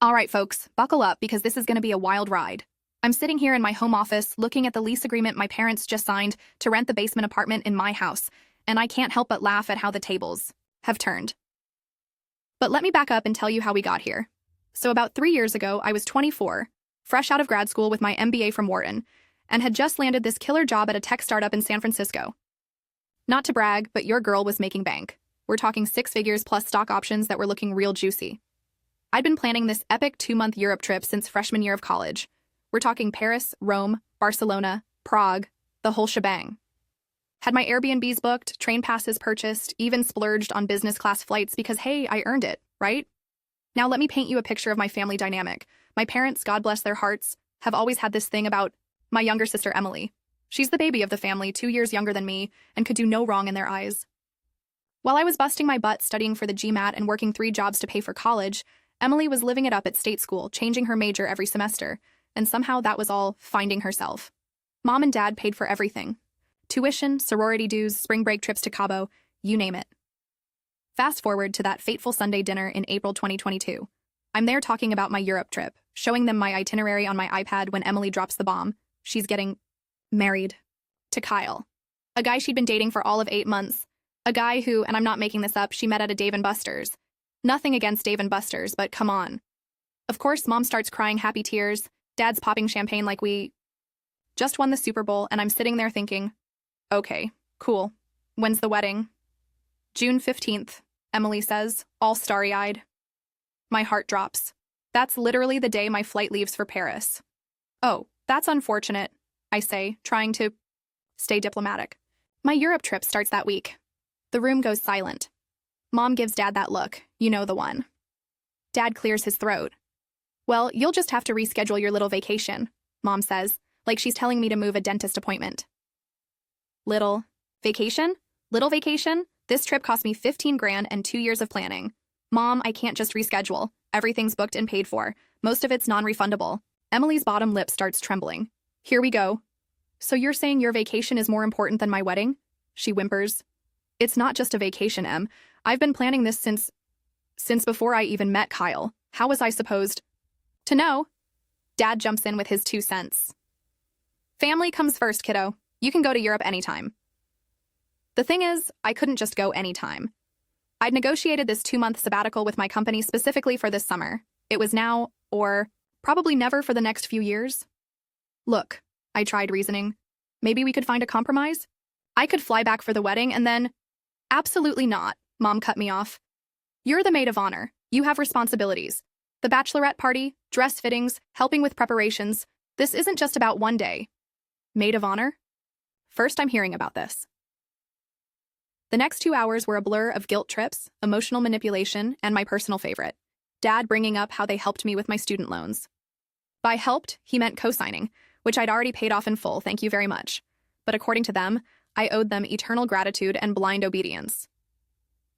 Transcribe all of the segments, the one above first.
All right, folks, buckle up because this is going to be a wild ride. I'm sitting here in my home office looking at the lease agreement my parents just signed to rent the basement apartment in my house, and I can't help but laugh at how the tables have turned. But let me back up and tell you how we got here. So about 3 years ago, I was 24, fresh out of grad school with my MBA from Wharton, and had just landed this killer job at a tech startup in San Francisco. Not to brag, but your girl was making bank. We're talking 6 figures plus stock options that were looking real juicy. I'd been planning this epic 2-month Europe trip since freshman year of college. We're talking Paris, Rome, Barcelona, Prague, the whole shebang. Had my Airbnbs booked, train passes purchased, even splurged on business class flights because, hey, I earned it, right? Now let me paint you a picture of my family dynamic. My parents, God bless their hearts, have always had this thing about my younger sister, Emily. She's the baby of the family, 2 years younger than me, and could do no wrong in their eyes. While I was busting my butt studying for the GMAT and working 3 jobs to pay for college, Emily was living it up at state school, changing her major every semester, and somehow that was all finding herself. Mom and Dad paid for everything. Tuition, sorority dues, spring break trips to Cabo, you name it. Fast forward to that fateful Sunday dinner in April 2022. I'm there talking about my Europe trip, showing them my itinerary on my iPad when Emily drops the bomb. She's getting married to Kyle, a guy she'd been dating for all of 8 months, a guy who, and I'm not making this up, she met at a Dave & Buster's. Nothing against Dave & Buster's, but come on. Of course, Mom starts crying happy tears, Dad's popping champagne like we just won the Super Bowl, and I'm sitting there thinking, okay, cool. When's the wedding? June 15th, Emily says, all starry-eyed. My heart drops. That's literally the day my flight leaves for Paris. Oh, that's unfortunate, I say, trying to stay diplomatic. My Europe trip starts that week. The room goes silent. Mom gives Dad that look, you know the one. Dad clears his throat. Well, you'll just have to reschedule your little vacation, Mom says, like she's telling me to move a dentist appointment. Little vacation? Little vacation? This trip cost me 15 grand and 2 years of planning. Mom, I can't just reschedule. Everything's booked and paid for. Most of it's non-refundable. Emily's bottom lip starts trembling. Here we go. So you're saying your vacation is more important than my wedding? She whimpers. It's not just a vacation, Em. I've been planning this since before I even met Kyle. How was I supposed to know? Dad jumps in with his 2 cents. Family comes first, kiddo. You can go to Europe anytime. The thing is, I couldn't just go anytime. I'd negotiated this 2-month sabbatical with my company specifically for this summer. It was now, or probably never for the next few years. Look, I tried reasoning. Maybe we could find a compromise? I could fly back for the wedding and then... Absolutely not, Mom cut me off. You're the maid of honor. You have responsibilities. The bachelorette party, dress fittings, helping with preparations. This isn't just about one day. Maid of honor? First I'm hearing about this. The next 2 hours were a blur of guilt trips, emotional manipulation, and my personal favorite, Dad bringing up how they helped me with my student loans. By helped, he meant co-signing, which I'd already paid off in full, thank you very much. But according to them, I owed them eternal gratitude and blind obedience.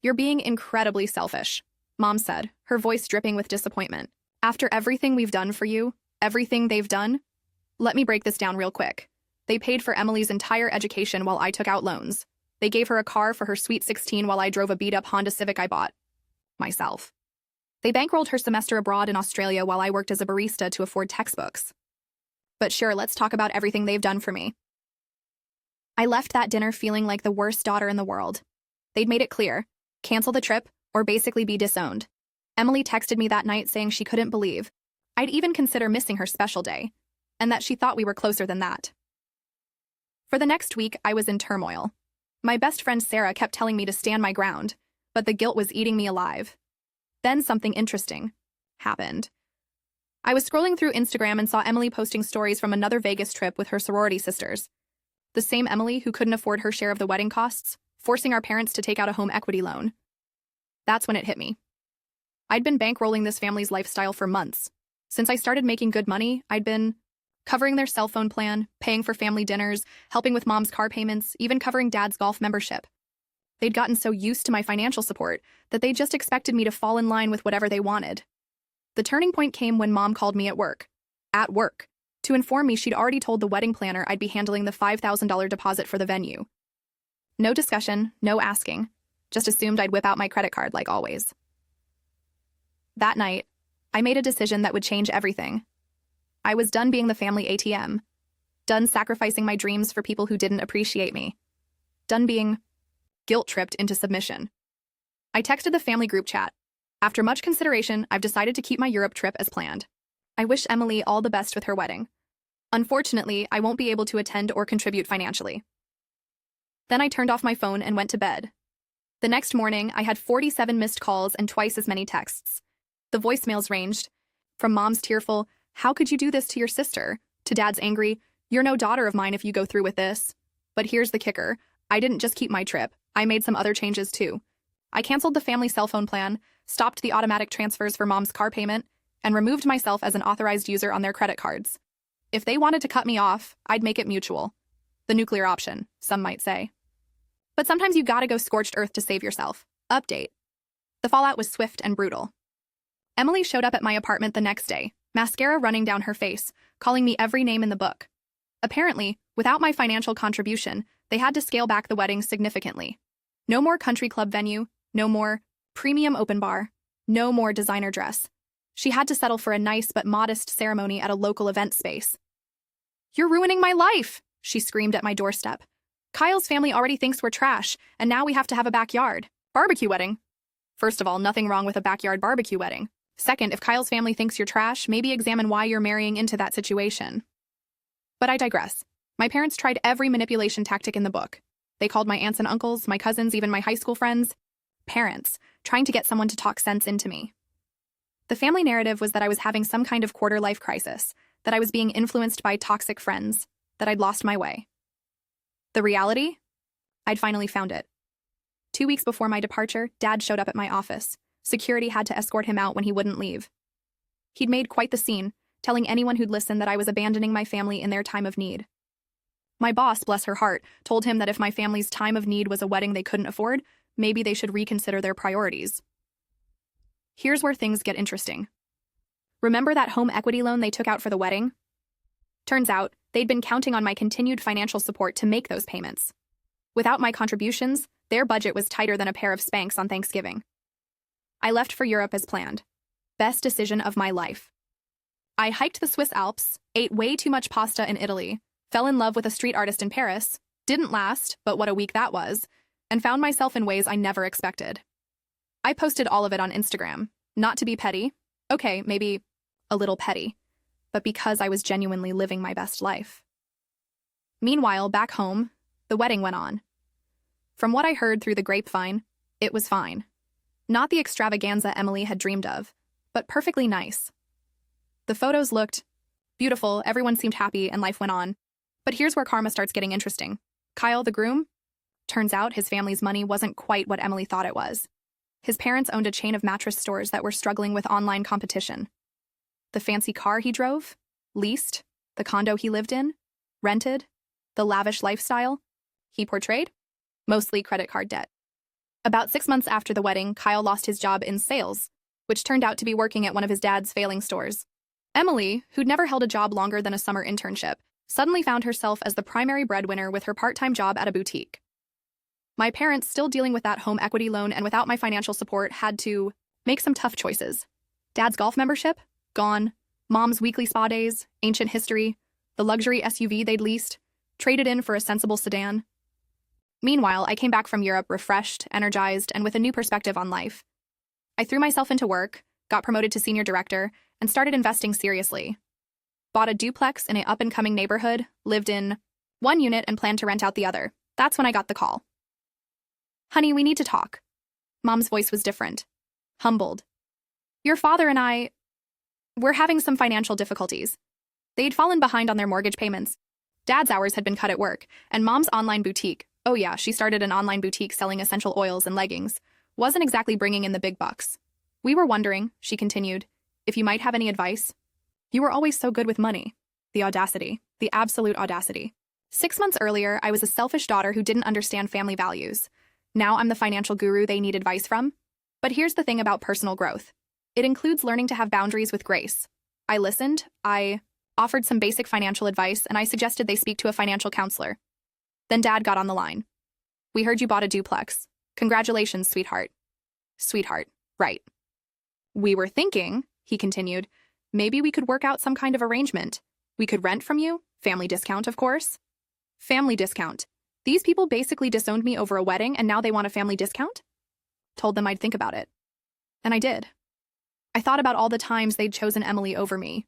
You're being incredibly selfish, Mom said, her voice dripping with disappointment. After everything we've done for you, everything they've done, let me break this down real quick. They paid for Emily's entire education while I took out loans. They gave her a car for her sweet 16 while I drove a beat-up Honda Civic I bought myself. They bankrolled her semester abroad in Australia while I worked as a barista to afford textbooks. But sure, let's talk about everything they've done for me. I left that dinner feeling like the worst daughter in the world. They'd made it clear, cancel the trip or basically be disowned. Emily texted me that night saying she couldn't believe I'd even consider missing her special day, and that she thought we were closer than that. For the next week, I was in turmoil. My best friend Sarah kept telling me to stand my ground, but the guilt was eating me alive. Then something interesting happened. I was scrolling through Instagram and saw Emily posting stories from another Vegas trip with her sorority sisters. The same Emily who couldn't afford her share of the wedding costs, forcing our parents to take out a home equity loan. That's when it hit me. I'd been bankrolling this family's lifestyle for months. Since I started making good money, I'd been covering their cell phone plan, paying for family dinners, helping with Mom's car payments, even covering Dad's golf membership. They'd gotten so used to my financial support that they just expected me to fall in line with whatever they wanted. The turning point came when Mom called me at work, to inform me she'd already told the wedding planner I'd be handling the $5,000 deposit for the venue. No discussion, no asking. Just assumed I'd whip out my credit card like always. That night, I made a decision that would change everything. I was done being the family ATM. Done sacrificing my dreams for people who didn't appreciate me. Done being guilt-tripped into submission. I texted the family group chat. After much consideration, I've decided to keep my Europe trip as planned. I wish Emily all the best with her wedding. Unfortunately, I won't be able to attend or contribute financially. Then I turned off my phone and went to bed. The next morning, I had 47 missed calls and twice as many texts. The voicemails ranged from Mom's tearful, "How could you do this to your sister?" to Dad's angry, "You're no daughter of mine if you go through with this." But here's the kicker. I didn't just keep my trip. I made some other changes too. I canceled the family cell phone plan, stopped the automatic transfers for Mom's car payment, and removed myself as an authorized user on their credit cards. If they wanted to cut me off, I'd make it mutual. The nuclear option, some might say. But sometimes you gotta go scorched earth to save yourself. Update. The fallout was swift and brutal. Emily showed up at my apartment the next day, mascara running down her face, calling me every name in the book. Apparently, without my financial contribution, they had to scale back the wedding significantly. No more country club venue, no more premium open bar, no more designer dress. She had to settle for a nice but modest ceremony at a local event space. "You're ruining my life!" she screamed at my doorstep. "Kyle's family already thinks we're trash, and now we have to have a backyard barbecue wedding." First of all, nothing wrong with a backyard barbecue wedding. Second, if Kyle's family thinks you're trash, maybe examine why you're marrying into that situation. But I digress. My parents tried every manipulation tactic in the book. They called my aunts and uncles, my cousins, even my high school friends, parents, trying to get someone to talk sense into me. The family narrative was that I was having some kind of quarter-life crisis, that I was being influenced by toxic friends, that I'd lost my way. The reality? I'd finally found it. 2 weeks before my departure, Dad showed up at my office. Security had to escort him out when he wouldn't leave. He'd made quite the scene, telling anyone who'd listen that I was abandoning my family in their time of need. My boss, bless her heart, told him that if my family's time of need was a wedding they couldn't afford, maybe they should reconsider their priorities. Here's where things get interesting. Remember that home equity loan they took out for the wedding? Turns out, they'd been counting on my continued financial support to make those payments. Without my contributions, their budget was tighter than a pair of Spanx on Thanksgiving. I left for Europe as planned. Best decision of my life. I hiked the Swiss Alps, ate way too much pasta in Italy, fell in love with a street artist in Paris, didn't last, but what a week that was, and found myself in ways I never expected. I posted all of it on Instagram, not to be petty, okay, maybe a little petty, but because I was genuinely living my best life. Meanwhile, back home, the wedding went on. From what I heard through the grapevine, it was fine. Not the extravaganza Emily had dreamed of, but perfectly nice. The photos looked beautiful, everyone seemed happy, and life went on. But here's where karma starts getting interesting. Kyle, the groom? Turns out his family's money wasn't quite what Emily thought it was. His parents owned a chain of mattress stores that were struggling with online competition. The fancy car he drove, leased, the condo he lived in, rented, the lavish lifestyle he portrayed, mostly credit card debt. About 6 months after the wedding, Kyle lost his job in sales, which turned out to be working at one of his dad's failing stores. Emily, who'd never held a job longer than a summer internship, suddenly found herself as the primary breadwinner with her part-time job at a boutique. My parents, still dealing with that home equity loan and without my financial support, had to make some tough choices. Dad's golf membership? Gone. Mom's weekly spa days, ancient history, the luxury SUV they'd leased, traded in for a sensible sedan. Meanwhile, I came back from Europe refreshed, energized, and with a new perspective on life. I threw myself into work, got promoted to senior director, and started investing seriously. Bought a duplex in an up-and-coming neighborhood, lived in one unit, and planned to rent out the other. That's when I got the call. "Honey, we need to talk." Mom's voice was different. Humbled. "Your father and we're having some financial difficulties." They'd fallen behind on their mortgage payments. Dad's hours had been cut at work, and Mom's online boutique, oh yeah, she started an online boutique selling essential oils and leggings, wasn't exactly bringing in the big bucks. "We were wondering," she continued, "if you might have any advice. You were always so good with money." The audacity, the absolute audacity. 6 months earlier, I was a selfish daughter who didn't understand family values. Now I'm the financial guru they need advice from. But here's the thing about personal growth. It includes learning to have boundaries with grace. I listened, I offered some basic financial advice, and I suggested they speak to a financial counselor. Then Dad got on the line. "We heard you bought a duplex. Congratulations, sweetheart." Sweetheart, right. "We were thinking," he continued. Maybe we could work out some kind of arrangement. We could rent from you. Family discount, of course. Family discount. These people basically disowned me over a wedding and now they want a family discount? Told them I'd think about it. And I did. I thought about all the times they'd chosen Emily over me.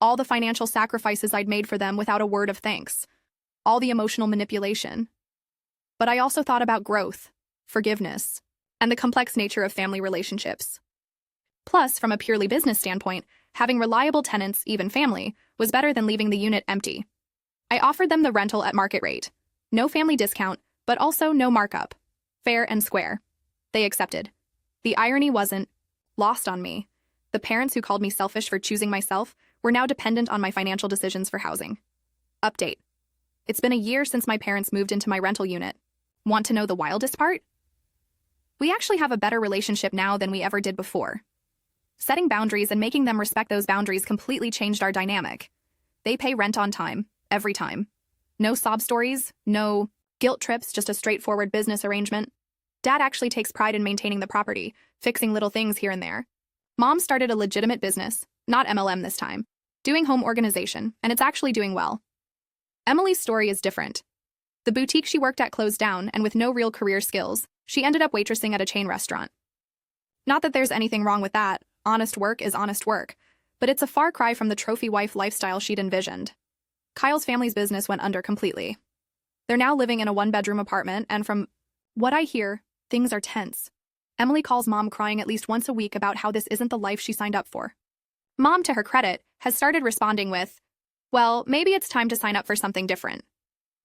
All the financial sacrifices I'd made for them without a word of thanks. All the emotional manipulation. But I also thought about growth, forgiveness, and the complex nature of family relationships. Plus, from a purely business standpoint, having reliable tenants, even family, was better than leaving the unit empty. I offered them the rental at market rate. No family discount, but also no markup. Fair and square. They accepted. The irony wasn't lost on me. The parents who called me selfish for choosing myself were now dependent on my financial decisions for housing. Update. It's been a year since my parents moved into my rental unit. Want to know the wildest part? We actually have a better relationship now than we ever did before. Setting boundaries and making them respect those boundaries completely changed our dynamic. They pay rent on time, every time. No sob stories, no guilt trips, just a straightforward business arrangement. Dad actually takes pride in maintaining the property, fixing little things here and there. Mom started a legitimate business, not MLM this time, doing home organization, and it's actually doing well. Emily's story is different. The boutique she worked at closed down, and with no real career skills, she ended up waitressing at a chain restaurant. Not that there's anything wrong with that. Honest work is honest work, but it's a far cry from the trophy wife lifestyle she'd envisioned. Kyle's family's business went under completely. They're now living in a one-bedroom apartment, and from what I hear, things are tense. Emily calls Mom crying at least once a week about how this isn't the life she signed up for. Mom, to her credit, has started responding with, well, maybe it's time to sign up for something different.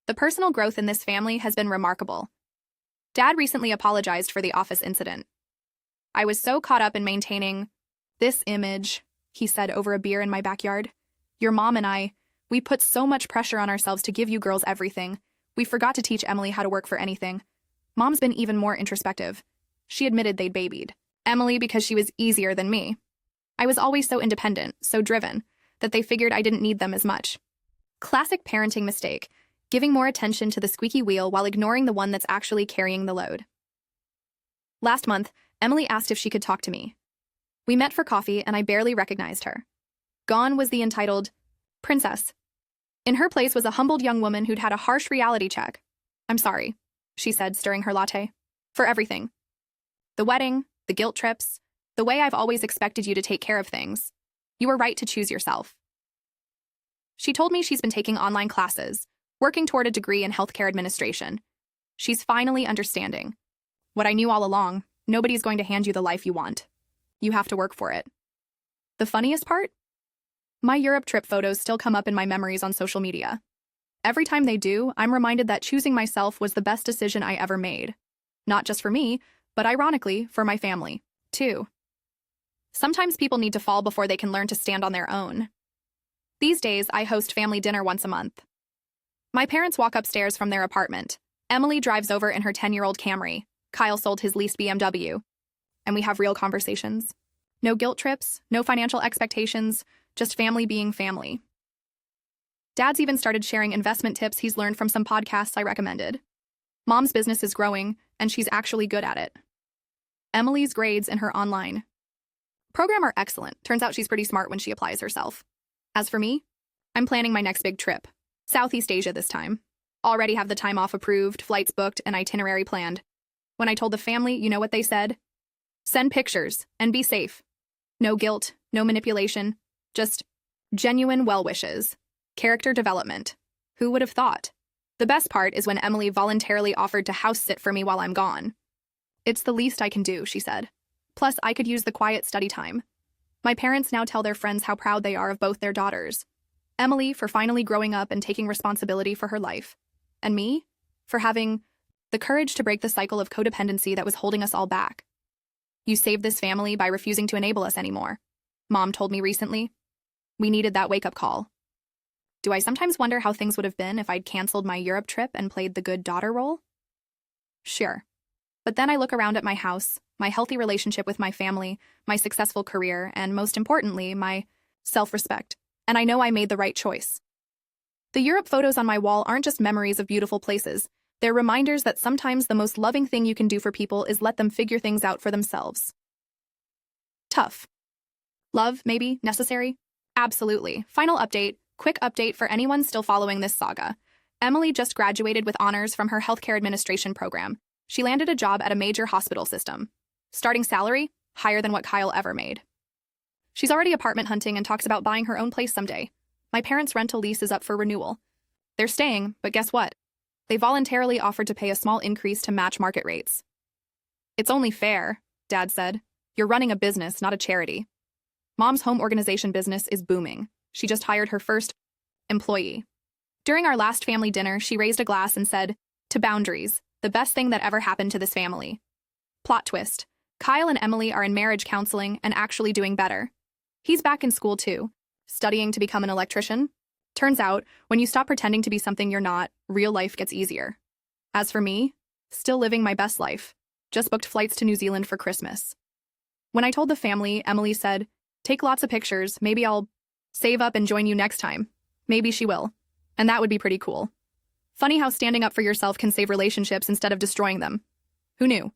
The personal growth in this family has been remarkable. Dad recently apologized for the office incident. I was so caught up in maintaining this image, he said over a beer in my backyard. Your mom and I, we put so much pressure on ourselves to give you girls everything. We forgot to teach Emily how to work for anything. Mom's been even more introspective. She admitted they'd babied Emily because she was easier than me. I was always so independent, so driven, that they figured I didn't need them as much. Classic parenting mistake, giving more attention to the squeaky wheel while ignoring the one that's actually carrying the load. Last month, Emily asked if she could talk to me. We met for coffee and I barely recognized her. Gone was the entitled princess. In her place was a humbled young woman who'd had a harsh reality check. I'm sorry, she said, stirring her latte. For everything. The wedding, the guilt trips, the way I've always expected you to take care of things. You were right to choose yourself. She told me she's been taking online classes, working toward a degree in healthcare administration. She's finally understanding. What I knew all along, nobody's going to hand you the life you want. You have to work for it. The funniest part? My Europe trip photos still come up in my memories on social media. Every time they do, I'm reminded that choosing myself was the best decision I ever made. Not just for me, but ironically, for my family, too. Sometimes people need to fall before they can learn to stand on their own. These days, I host family dinner once a month. My parents walk upstairs from their apartment. Emily drives over in her 10-year-old Camry. Kyle sold his leased BMW. And we have real conversations. No guilt trips, no financial expectations, just family being family. Dad's even started sharing investment tips he's learned from some podcasts I recommended. Mom's business is growing, and she's actually good at it. Emily's grades in her online program are excellent. Turns out she's pretty smart when she applies herself. As for me, I'm planning my next big trip. Southeast Asia this time. Already have the time off approved, flights booked, and itinerary planned. When I told the family, you know what they said? Send pictures, and be safe. No guilt, no manipulation, just genuine well wishes. Character development. Who would have thought? The best part is when Emily voluntarily offered to house sit for me while I'm gone. It's the least I can do, she said. Plus, I could use the quiet study time. My parents now tell their friends how proud they are of both their daughters. Emily for finally growing up and taking responsibility for her life. And me for having the courage to break the cycle of codependency that was holding us all back. You saved this family by refusing to enable us anymore, Mom told me recently. We needed that wake-up call. Do I sometimes wonder how things would have been if I'd canceled my Europe trip and played the good daughter role? Sure. But then I look around at my house, my healthy relationship with my family, my successful career, and most importantly, my self-respect. And I know I made the right choice. The Europe photos on my wall aren't just memories of beautiful places. They're reminders that sometimes the most loving thing you can do for people is let them figure things out for themselves. Tough. Love, maybe, necessary? Absolutely. Final update, quick update for anyone still following this saga. Emily just graduated with honors from her healthcare administration program. She landed a job at a major hospital system. Starting salary, higher than what Kyle ever made. She's already apartment hunting and talks about buying her own place someday. My parents' rental lease is up for renewal. They're staying, but guess what? They voluntarily offered to pay a small increase to match market rates. It's only fair, Dad said. You're running a business, not a charity. Mom's home organization business is booming. She just hired her first employee. During our last family dinner, she raised a glass and said, "To boundaries, the best thing that ever happened to this family." Plot twist. Kyle and Emily are in marriage counseling and actually doing better. He's back in school too, studying to become an electrician. Turns out, when you stop pretending to be something you're not, real life gets easier. As for me, still living my best life. Just booked flights to New Zealand for Christmas. When I told the family, Emily said, "Take lots of pictures, maybe I'll save up and join you next time." Maybe she will. And that would be pretty cool. Funny how standing up for yourself can save relationships instead of destroying them. Who knew?